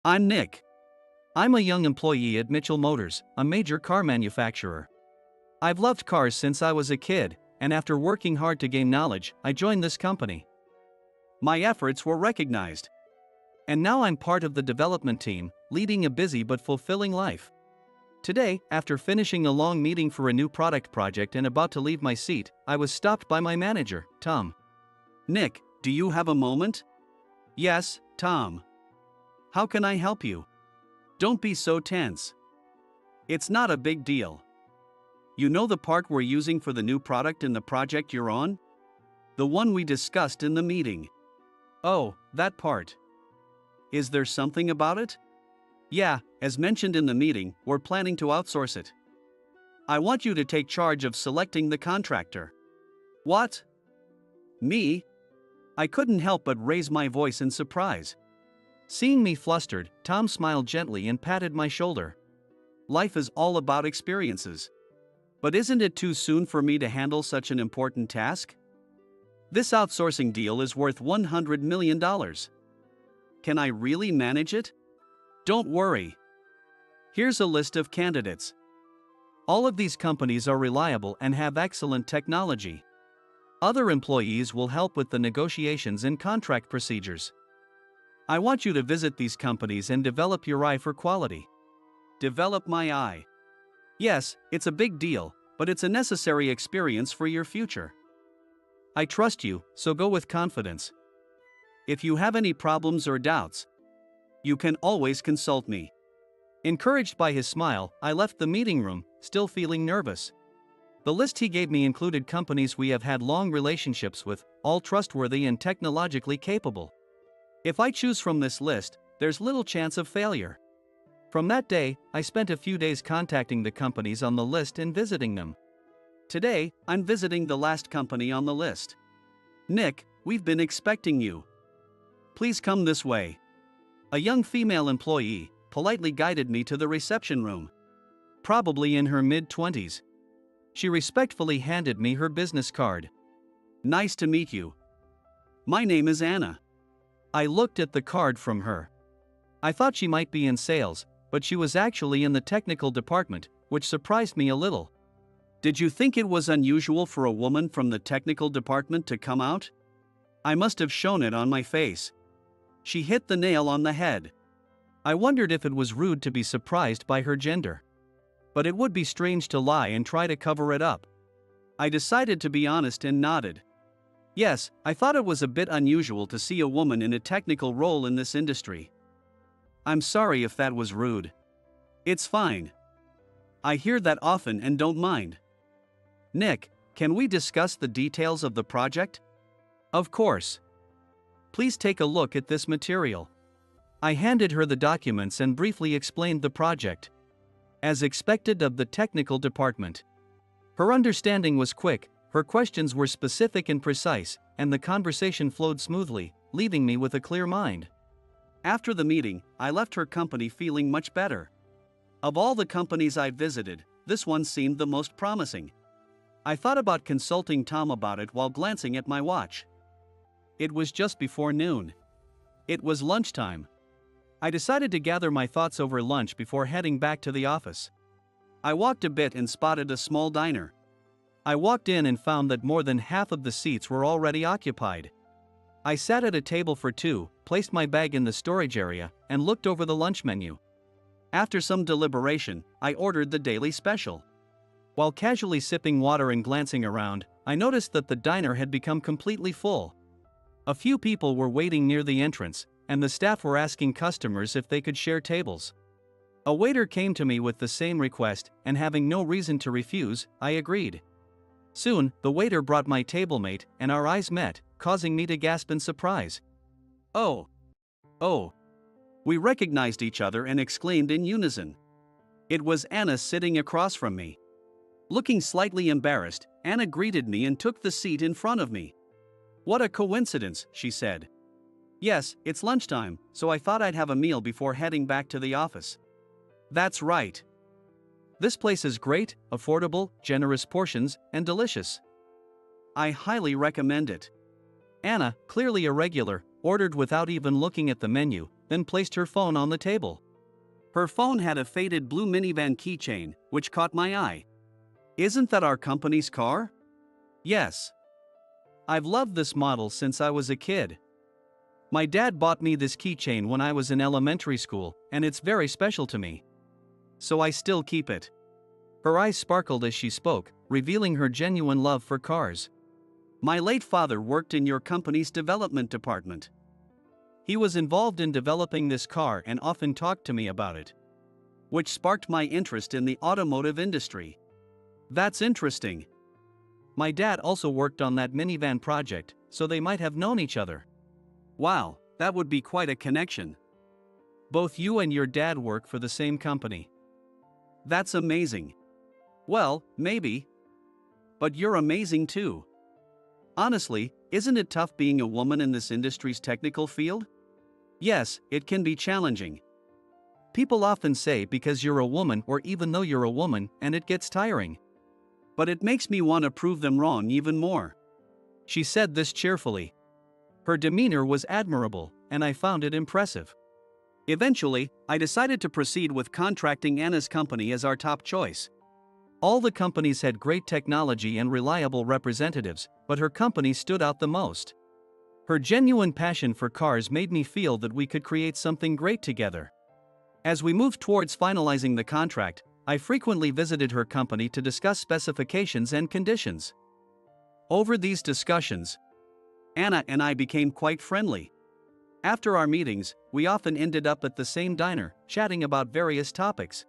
I'm Nick. I'm a young employee at Mitchell Motors, a major car manufacturer. I've loved cars since I was a kid, and after working hard to gain knowledge, I joined this company. My efforts were recognized. And now I'm part of the development team, leading a busy but fulfilling life. Today, after finishing a long meeting for a new product project and about to leave my seat, I was stopped by my manager, Tom. Nick, do you have a moment? Yes, Tom. How can I help you? Don't be so tense. It's not a big deal. You know the part we're using for the new product in the project you're on? The one we discussed in the meeting. Oh, that part. Is there something about it? Yeah, as mentioned in the meeting, we're planning to outsource it. I want you to take charge of selecting the contractor. What? Me? I couldn't help but raise my voice in surprise. Seeing me flustered, Tom smiled gently and patted my shoulder. Life is all about experiences. But isn't it too soon for me to handle such an important task? This outsourcing deal is worth $100 million. Can I really manage it? Don't worry. Here's a list of candidates. All of these companies are reliable and have excellent technology. Other employees will help with the negotiations and contract procedures. I want you to visit these companies and develop your eye for quality. Develop my eye. Yes, it's a big deal, but it's a necessary experience for your future. I trust you, so go with confidence. If you have any problems or doubts, you can always consult me. Encouraged by his smile, I left the meeting room, still feeling nervous. The list he gave me included companies we have had long relationships with, all trustworthy and technologically capable. If I choose from this list, there's little chance of failure. From that day, I spent a few days contacting the companies on the list and visiting them. Today, I'm visiting the last company on the list. Nick, we've been expecting you. Please come this way. A young female employee politely guided me to the reception room. Probably in her mid-20s. She respectfully handed me her business card. Nice to meet you. My name is Anna. I looked at the card from her. I thought she might be in sales, but she was actually in the technical department, which surprised me a little. Did you think it was unusual for a woman from the technical department to come out? I must have shown it on my face. She hit the nail on the head. I wondered if it was rude to be surprised by her gender. But it would be strange to lie and try to cover it up. I decided to be honest and nodded. Yes, I thought it was a bit unusual to see a woman in a technical role in this industry. I'm sorry if that was rude. It's fine. I hear that often and don't mind. Nick, can we discuss the details of the project? Of course. Please take a look at this material. I handed her the documents and briefly explained the project. As expected of the technical department. Her understanding was quick, her questions were specific and precise, and the conversation flowed smoothly, leaving me with a clear mind. After the meeting, I left her company feeling much better. Of all the companies I've visited, this one seemed the most promising. I thought about consulting Tom about it while glancing at my watch. It was just before noon. It was lunchtime. I decided to gather my thoughts over lunch before heading back to the office. I walked a bit and spotted a small diner. I walked in and found that more than half of the seats were already occupied. I sat at a table for two, placed my bag in the storage area, and looked over the lunch menu. After some deliberation, I ordered the daily special. While casually sipping water and glancing around, I noticed that the diner had become completely full. A few people were waiting near the entrance, and the staff were asking customers if they could share tables. A waiter came to me with the same request, and having no reason to refuse, I agreed. Soon, the waiter brought my tablemate, and our eyes met, causing me to gasp in surprise. Oh! Oh! We recognized each other and exclaimed in unison. It was Anna sitting across from me. Looking slightly embarrassed, Anna greeted me and took the seat in front of me. What a coincidence, she said. Yes, it's lunchtime, so I thought I'd have a meal before heading back to the office. That's right. This place is great, affordable, generous portions, and delicious. I highly recommend it. Anna, clearly a regular, ordered without even looking at the menu, then placed her phone on the table. Her phone had a faded blue minivan keychain, which caught my eye. Isn't that our company's car? Yes. I've loved this model since I was a kid. My dad bought me this keychain when I was in elementary school, and it's very special to me. So I still keep it. Her eyes sparkled as she spoke, revealing her genuine love for cars. My late father worked in your company's development department. He was involved in developing this car and often talked to me about it, which sparked my interest in the automotive industry. That's interesting. My dad also worked on that minivan project, so they might have known each other. Wow, that would be quite a connection. Both you and your dad work for the same company. That's amazing. Well, maybe. But you're amazing too. Honestly, isn't it tough being a woman in this industry's technical field? Yes, it can be challenging. People often say because you're a woman or even though you're a woman, and it gets tiring. But it makes me want to prove them wrong even more. She said this cheerfully. Her demeanor was admirable, and I found it impressive. Eventually, I decided to proceed with contracting Anna's company as our top choice. All the companies had great technology and reliable representatives, but her company stood out the most. Her genuine passion for cars made me feel that we could create something great together. As we moved towards finalizing the contract, I frequently visited her company to discuss specifications and conditions. Over these discussions, Anna and I became quite friendly. After our meetings, we often ended up at the same diner, chatting about various topics.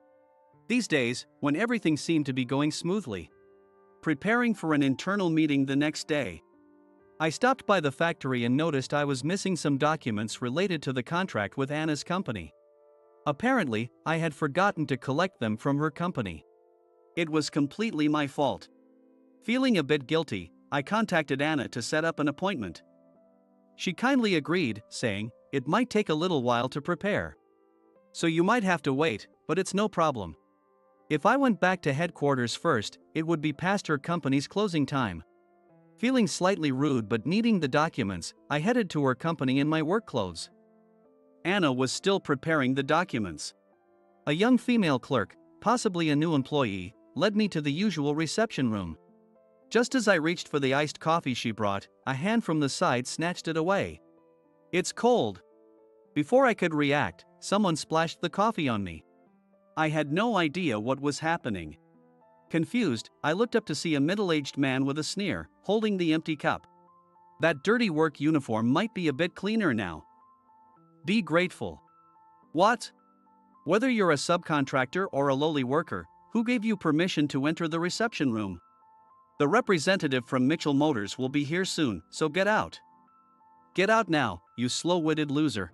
These days, when everything seemed to be going smoothly, preparing for an internal meeting the next day, I stopped by the factory and noticed I was missing some documents related to the contract with Anna's company. Apparently, I had forgotten to collect them from her company. It was completely my fault. Feeling a bit guilty, I contacted Anna to set up an appointment. She kindly agreed, saying, "It might take a little while to prepare. So you might have to wait, but it's no problem." If I went back to headquarters first, it would be past her company's closing time. Feeling slightly rude but needing the documents, I headed to her company in my work clothes. Anna was still preparing the documents. A young female clerk, possibly a new employee, led me to the usual reception room. Just as I reached for the iced coffee she brought, a hand from the side snatched it away. "It's cold." Before I could react, someone splashed the coffee on me. I had no idea what was happening. Confused, I looked up to see a middle-aged man with a sneer, holding the empty cup. That dirty work uniform might be a bit cleaner now. Be grateful. What? Whether you're a subcontractor or a lowly worker, who gave you permission to enter the reception room? The representative from Mitchell Motors will be here soon, so get out. Get out now, you slow-witted loser.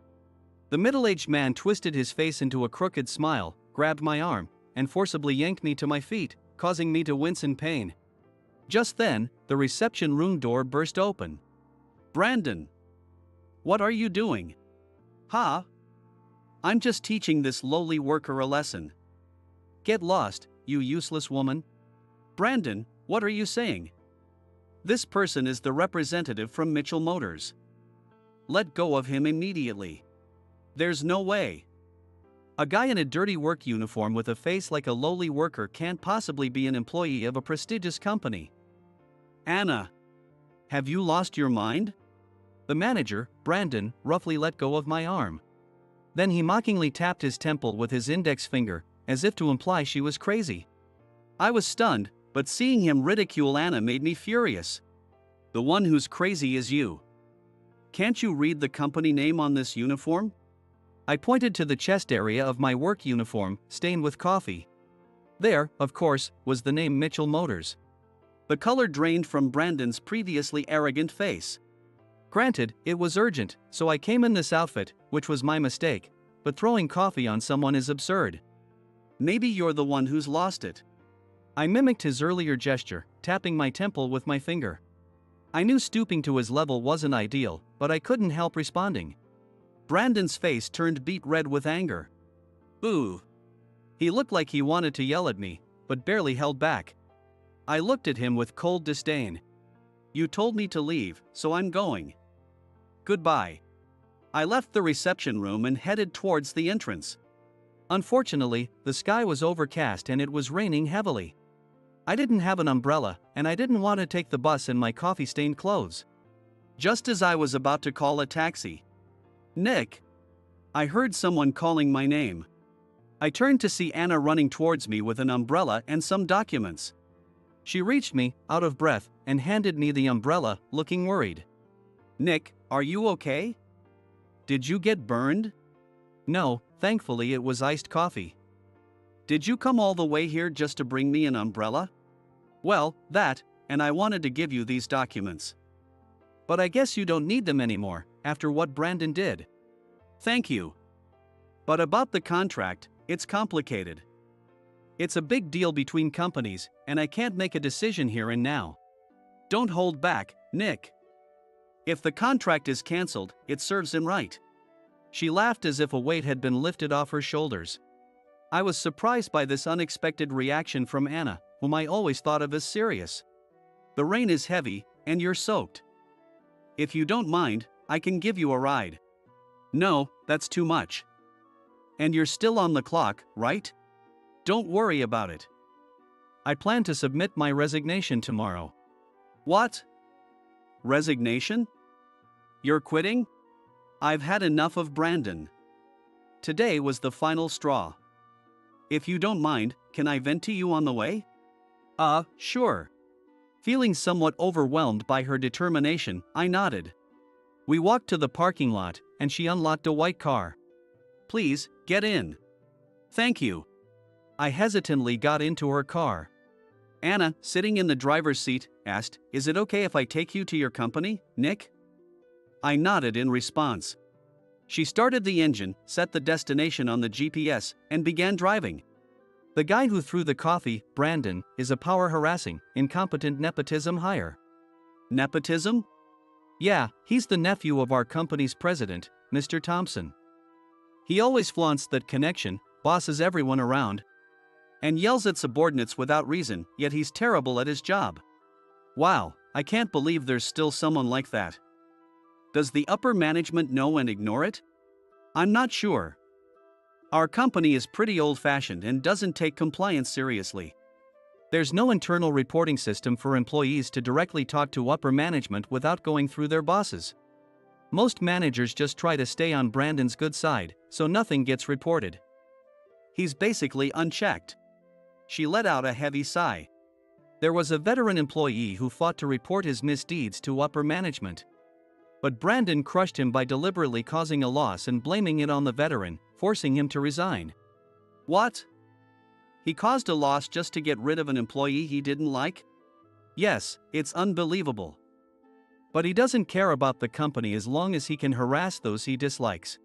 The middle-aged man twisted his face into a crooked smile, grabbed my arm, and forcibly yanked me to my feet, causing me to wince in pain. Just then, the reception room door burst open. "Brandon! What are you doing?" "Huh? I'm just teaching this lowly worker a lesson." "Get lost, you useless woman." "Brandon, what are you saying?" "This person is the representative from Mitchell Motors. Let go of him immediately." "There's no way. A guy in a dirty work uniform with a face like a lowly worker can't possibly be an employee of a prestigious company." "Anna, have you lost your mind?" The manager, Brandon, roughly let go of my arm. Then he mockingly tapped his temple with his index finger, as if to imply she was crazy. I was stunned, but seeing him ridicule Anna made me furious. "The one who's crazy is you. Can't you read the company name on this uniform?" I pointed to the chest area of my work uniform, stained with coffee. There, of course, was the name Mitchell Motors. The color drained from Brandon's previously arrogant face. Granted, it was urgent, so I came in this outfit, which was my mistake, but throwing coffee on someone is absurd. "Maybe you're the one who's lost it." I mimicked his earlier gesture, tapping my temple with my finger. I knew stooping to his level wasn't ideal, but I couldn't help responding. Brandon's face turned beet red with anger. "Ooh." He looked like he wanted to yell at me, but barely held back. I looked at him with cold disdain. "You told me to leave, so I'm going. Goodbye." I left the reception room and headed towards the entrance. Unfortunately, the sky was overcast and it was raining heavily. I didn't have an umbrella, and I didn't want to take the bus in my coffee-stained clothes. Just as I was about to call a taxi, Nick, I heard someone calling my name. I turned to see Anna running towards me with an umbrella and some documents. She reached me, out of breath, and handed me the umbrella, looking worried. Nick, are you okay? Did you get burned? No, thankfully it was iced coffee. Did you come all the way here just to bring me an umbrella? Well, that, and I wanted to give you these documents. But I guess you don't need them anymore, after what Brandon did. Thank you. But about the contract, it's complicated. It's a big deal between companies, and I can't make a decision here and now. Don't hold back, Nick. If the contract is cancelled, it serves him right. She laughed as if a weight had been lifted off her shoulders. I was surprised by this unexpected reaction from Anna, whom I always thought of as serious. The rain is heavy, and you're soaked. If you don't mind, I can give you a ride. No, that's too much. And you're still on the clock, right? Don't worry about it. I plan to submit my resignation tomorrow. What? Resignation? You're quitting? I've had enough of Brandon. Today was the final straw. If you don't mind, can I vent to you on the way? Sure. Feeling somewhat overwhelmed by her determination, I nodded. We walked to the parking lot, and she unlocked a white car. Please, get in. Thank you. I hesitantly got into her car. Anna, sitting in the driver's seat, asked, Is it okay if I take you to your company, Nick? I nodded in response. She started the engine, set the destination on the GPS, and began driving. The guy who threw the coffee, Brandon, is a power-harassing, incompetent nepotism hire. Nepotism? Yeah, he's the nephew of our company's president, Mr. Thompson. He always flaunts that connection, bosses everyone around, and yells at subordinates without reason, yet he's terrible at his job. Wow, I can't believe there's still someone like that. Does the upper management know and ignore it? I'm not sure. Our company is pretty old-fashioned and doesn't take compliance seriously. There's no internal reporting system for employees to directly talk to upper management without going through their bosses. Most managers just try to stay on Brandon's good side, so nothing gets reported. He's basically unchecked. She let out a heavy sigh. There was a veteran employee who fought to report his misdeeds to upper management. But Brandon crushed him by deliberately causing a loss and blaming it on the veteran, forcing him to resign. What? He caused a loss just to get rid of an employee he didn't like? Yes, it's unbelievable. But he doesn't care about the company as long as he can harass those he dislikes.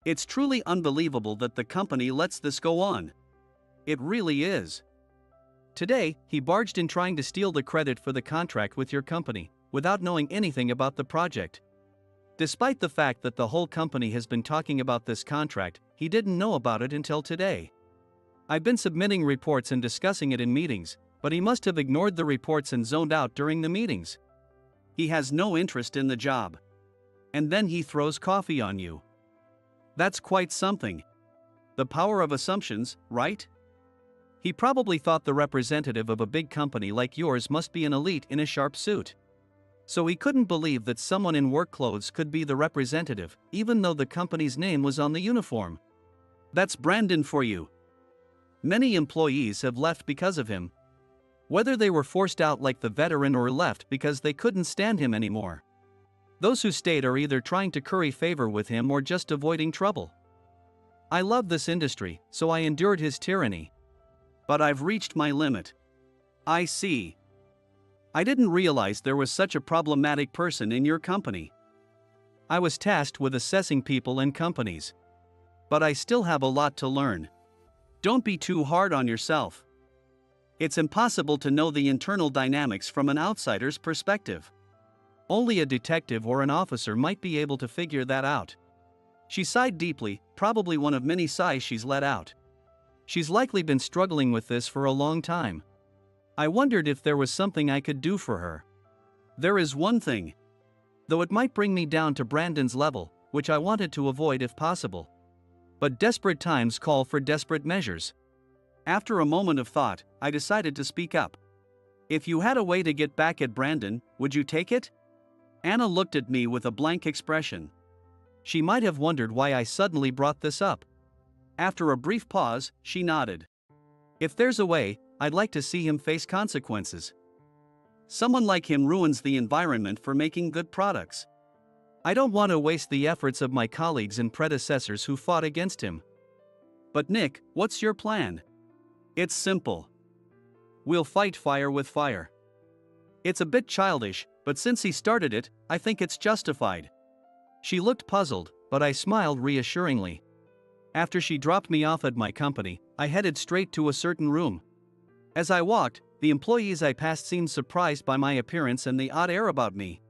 It's truly unbelievable that the company lets this go on. It really is. Today, he barged in trying to steal the credit for the contract with your company, without knowing anything about the project. Despite the fact that the whole company has been talking about this contract, he didn't know about it until today. I've been submitting reports and discussing it in meetings, but he must have ignored the reports and zoned out during the meetings. He has no interest in the job. And then he throws coffee on you. That's quite something. The power of assumptions, right? He probably thought the representative of a big company like yours must be an elite in a sharp suit. So he couldn't believe that someone in work clothes could be the representative, even though the company's name was on the uniform. That's Brandon for you. Many employees have left because of him. Whether they were forced out like the veteran or left because they couldn't stand him anymore. Those who stayed are either trying to curry favor with him or just avoiding trouble. I love this industry, so I endured his tyranny. But I've reached my limit. I see. I didn't realize there was such a problematic person in your company. I was tasked with assessing people and companies. But I still have a lot to learn. Don't be too hard on yourself. It's impossible to know the internal dynamics from an outsider's perspective. Only a detective or an officer might be able to figure that out. She sighed deeply, probably one of many sighs she's let out. She's likely been struggling with this for a long time. I wondered if there was something I could do for her. There is one thing. Though it might bring me down to Brandon's level, which I wanted to avoid if possible. But desperate times call for desperate measures. After a moment of thought, I decided to speak up. If you had a way to get back at Brandon, would you take it? Anna looked at me with a blank expression. She might have wondered why I suddenly brought this up. After a brief pause, she nodded. If there's a way, I'd like to see him face consequences. Someone like him ruins the environment for making good products. I don't want to waste the efforts of my colleagues and predecessors who fought against him. But Nick, what's your plan? It's simple. We'll fight fire with fire. It's a bit childish, but since he started it, I think it's justified. She looked puzzled, but I smiled reassuringly. After she dropped me off at my company, I headed straight to a certain room. As I walked, the employees I passed seemed surprised by my appearance and the odd air about me.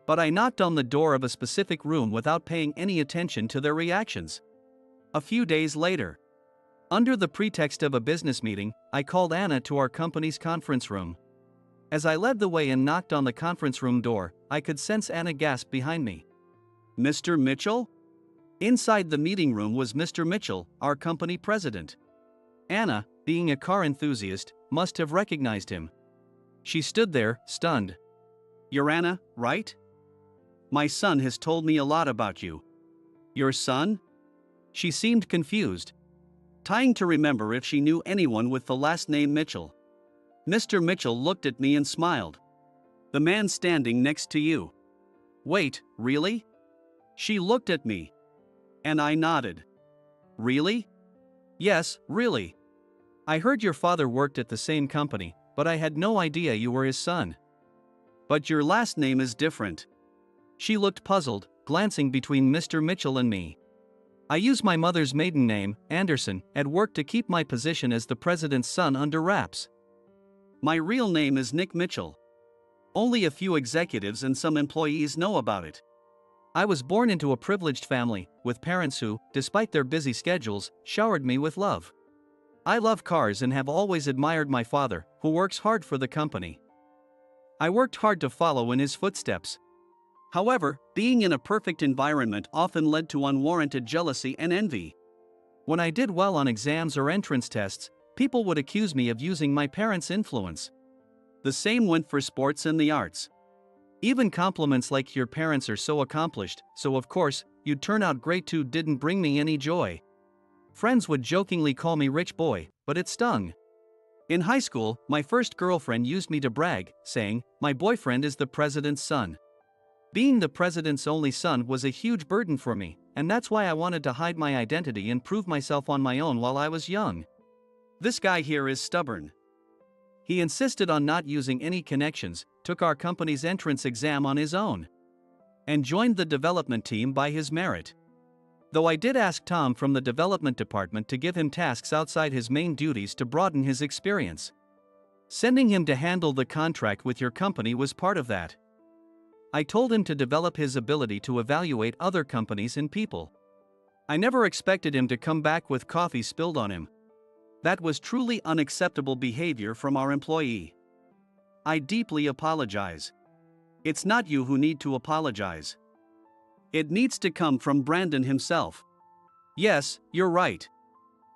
But I knocked on the door of a specific room without paying any attention to their reactions. A few days later, under the pretext of a business meeting, I called Anna to our company's conference room. As I led the way and knocked on the conference room door, I could sense Anna gasp behind me. Mr. Mitchell? Inside the meeting room was Mr. Mitchell, our company president. Anna, being a car enthusiast, must have recognized him. She stood there, stunned. You're Anna, right? My son has told me a lot about you. Your son? She seemed confused, trying to remember if she knew anyone with the last name Mitchell. Mr. Mitchell looked at me and smiled. The man standing next to you. Wait, really? She looked at me. And I nodded. Really? Yes, really. I heard your father worked at the same company, but I had no idea you were his son. But your last name is different. She looked puzzled, glancing between Mr. Mitchell and me. I use my mother's maiden name, Anderson, at work to keep my position as the president's son under wraps. My real name is Nick Mitchell. Only a few executives and some employees know about it. I was born into a privileged family, with parents who, despite their busy schedules, showered me with love. I love cars and have always admired my father, who works hard for the company. I worked hard to follow in his footsteps. However, being in a perfect environment often led to unwarranted jealousy and envy. When I did well on exams or entrance tests, people would accuse me of using my parents' influence. The same went for sports and the arts. Even compliments like "your parents are so accomplished, so of course, you'd turn out great too" didn't bring me any joy. Friends would jokingly call me rich boy, but it stung. In high school, my first girlfriend used me to brag, saying, "My boyfriend is the president's son." Being the president's only son was a huge burden for me, and that's why I wanted to hide my identity and prove myself on my own while I was young. This guy here is stubborn. He insisted on not using any connections, took our company's entrance exam on his own, and joined the development team by his merit. Though I did ask Tom from the development department to give him tasks outside his main duties to broaden his experience. Sending him to handle the contract with your company was part of that. I told him to develop his ability to evaluate other companies and people. I never expected him to come back with coffee spilled on him. That was truly unacceptable behavior from our employee. I deeply apologize. It's not you who need to apologize. It needs to come from Brandon himself. Yes, you're right.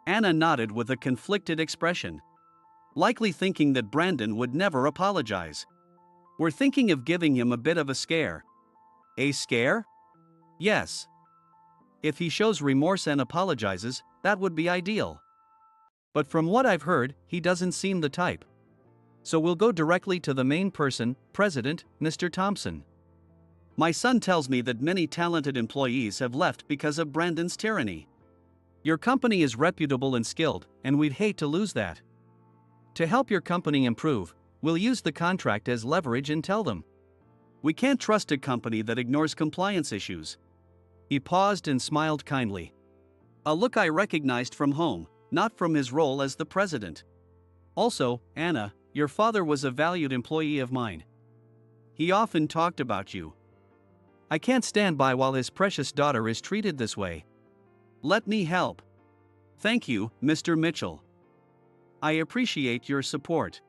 Anna nodded with a conflicted expression, likely thinking that Brandon would never apologize. We're thinking of giving him a bit of a scare. A scare? Yes. If he shows remorse and apologizes, that would be ideal. But from what I've heard, he doesn't seem the type. So we'll go directly to the main person, President, Mr. Thompson. My son tells me that many talented employees have left because of Brandon's tyranny. Your company is reputable and skilled, and we'd hate to lose that. To help your company improve, we'll use the contract as leverage and tell them. We can't trust a company that ignores compliance issues. He paused and smiled kindly. A look I recognized from home, not from his role as the president. Also, Anna, your father was a valued employee of mine. He often talked about you. I can't stand by while his precious daughter is treated this way. Let me help. Thank you, Mr. Mitchell. I appreciate your support.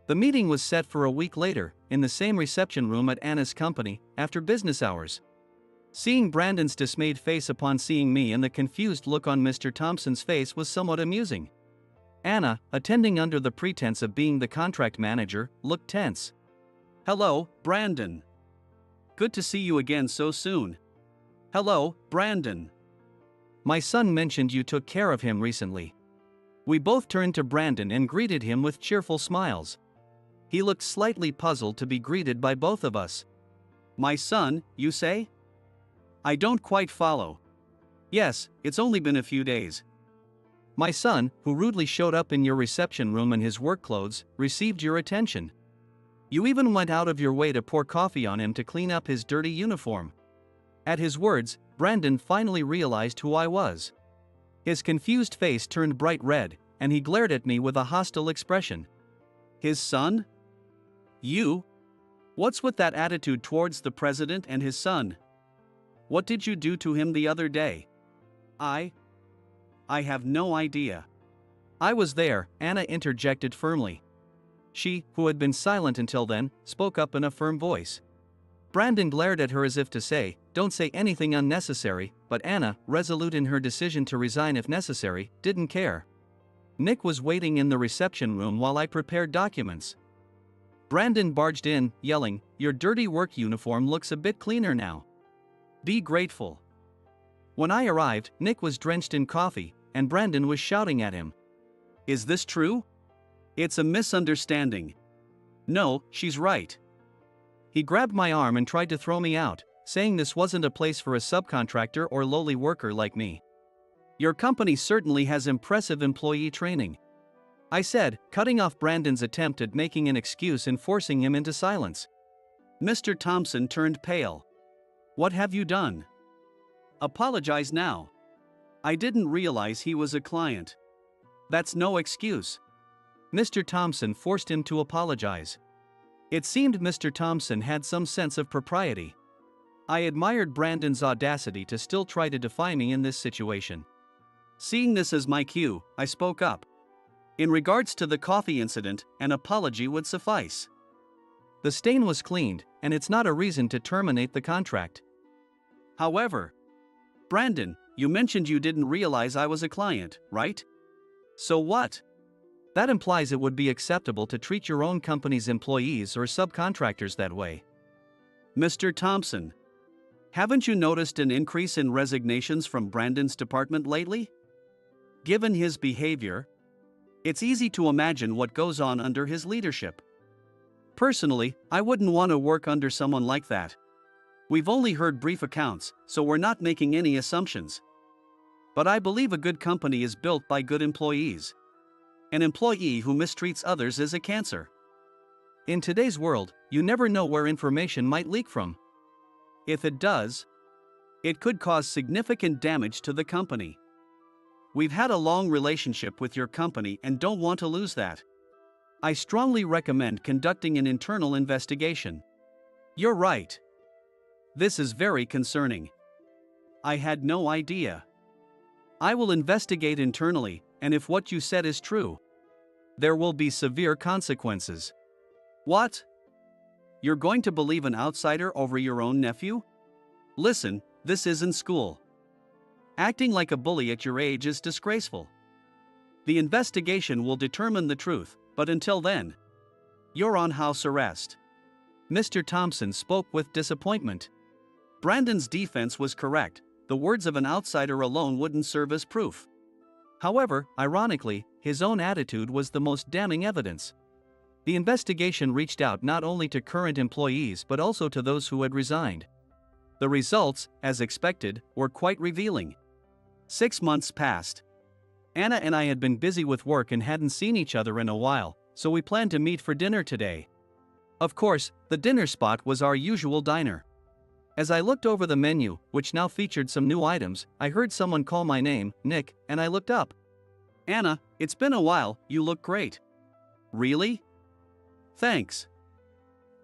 The meeting was set for a week later, in the same reception room at Anna's company, after business hours. Seeing Brandon's dismayed face upon seeing me and the confused look on Mr. Thompson's face was somewhat amusing. Anna, attending under the pretense of being the contract manager, looked tense. "Hello, Brandon. Good to see you again so soon." "Hello, Brandon. My son mentioned you took care of him recently." We both turned to Brandon and greeted him with cheerful smiles. He looked slightly puzzled to be greeted by both of us. "My son, you say? I don't quite follow." "Yes, it's only been a few days. My son, who rudely showed up in your reception room in his work clothes, received your attention. You even went out of your way to pour coffee on him to clean up his dirty uniform." At his words, Brandon finally realized who I was. His confused face turned bright red, and he glared at me with a hostile expression. "His son? You? What's with that attitude towards the president and his son? What did you do to him the other day?" I have no idea." "I was there," Anna interjected firmly. She, who had been silent until then, spoke up in a firm voice. Brandon glared at her as if to say, "Don't say anything unnecessary," but Anna, resolute in her decision to resign if necessary, didn't care. Nick was waiting in the reception room while I prepared documents. Brandon barged in, yelling, "Your dirty work uniform looks a bit cleaner now. Be grateful." When I arrived, Nick was drenched in coffee, and Brandon was shouting at him. "Is this true? It's a misunderstanding. No, she's right." He grabbed my arm and tried to throw me out, saying this wasn't a place for a subcontractor or lowly worker like me. "Your company certainly has impressive employee training," I said, cutting off Brandon's attempt at making an excuse and forcing him into silence. Mr. Thompson turned pale. "What have you done? Apologize now. I didn't realize he was a client." "That's no excuse." Mr. Thompson forced him to apologize. It seemed Mr. Thompson had some sense of propriety. I admired Brandon's audacity to still try to defy me in this situation. Seeing this as my cue, I spoke up. "In regards to the coffee incident, an apology would suffice. The stain was cleaned, and it's not a reason to terminate the contract." "However, Brandon, you mentioned you didn't realize I was a client, right? So what? That implies it would be acceptable to treat your own company's employees or subcontractors that way." "Mr. Thompson, haven't you noticed an increase in resignations from Brandon's department lately? Given his behavior, it's easy to imagine what goes on under his leadership. Personally, I wouldn't want to work under someone like that. We've only heard brief accounts, so we're not making any assumptions. But I believe a good company is built by good employees. An employee who mistreats others is a cancer. In today's world, you never know where information might leak from. If it does, it could cause significant damage to the company. We've had a long relationship with your company and don't want to lose that. I strongly recommend conducting an internal investigation." "You're right. This is very concerning. I had no idea. I will investigate internally, and if what you said is true, there will be severe consequences." "What? You're going to believe an outsider over your own nephew? Listen, this isn't school. Acting like a bully at your age is disgraceful. The investigation will determine the truth, but until then, you're on house arrest." Mr. Thompson spoke with disappointment. Brandon's defense was correct. The words of an outsider alone wouldn't serve as proof. However, ironically, his own attitude was the most damning evidence. The investigation reached out not only to current employees but also to those who had resigned. The results, as expected, were quite revealing. 6 months passed. Anna and I had been busy with work and hadn't seen each other in a while, so we planned to meet for dinner today. Of course, the dinner spot was our usual diner. As I looked over the menu, which now featured some new items, I heard someone call my name, Nick, and I looked up. "Anna, it's been a while, you look great." "Really? Thanks.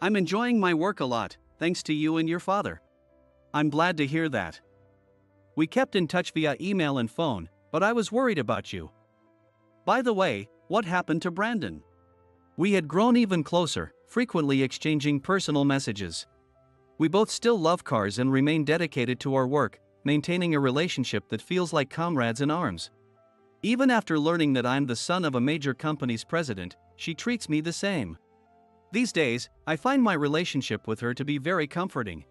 I'm enjoying my work a lot, thanks to you and your father." "I'm glad to hear that. We kept in touch via email and phone, but I was worried about you. By the way, what happened to Brandon?" We had grown even closer, frequently exchanging personal messages. We both still love cars and remain dedicated to our work, maintaining a relationship that feels like comrades in arms. Even after learning that I'm the son of a major company's president, she treats me the same. These days, I find my relationship with her to be very comforting.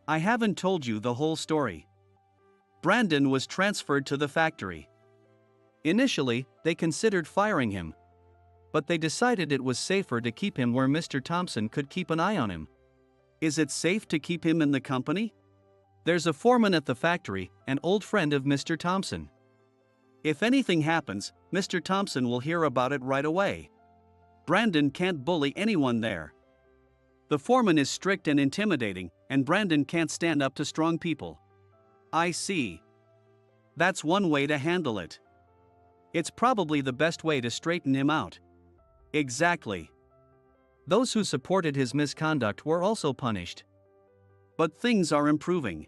I haven't told you the whole story. Brandon was transferred to the factory. Initially, they considered firing him. But they decided it was safer to keep him where Mr. Thompson could keep an eye on him. Is it safe to keep him in the company? There's a foreman at the factory, an old friend of Mr. Thompson. If anything happens, Mr. Thompson will hear about it right away. Brandon can't bully anyone there. The foreman is strict and intimidating, and Brandon can't stand up to strong people. I see. That's one way to handle it. It's probably the best way to straighten him out. Exactly. Those who supported his misconduct were also punished. But things are improving.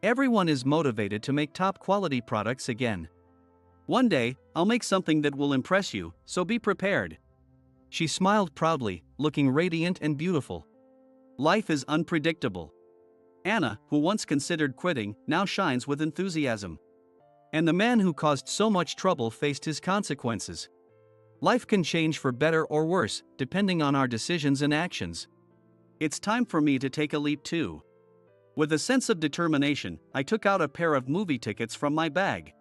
Everyone is motivated to make top quality products again. One day, I'll make something that will impress you, so be prepared. She smiled proudly, looking radiant and beautiful. Life is unpredictable. Anna, who once considered quitting, now shines with enthusiasm. And the man who caused so much trouble faced his consequences. Life can change for better or worse, depending on our decisions and actions. It's time for me to take a leap too. With a sense of determination, I took out a pair of movie tickets from my bag.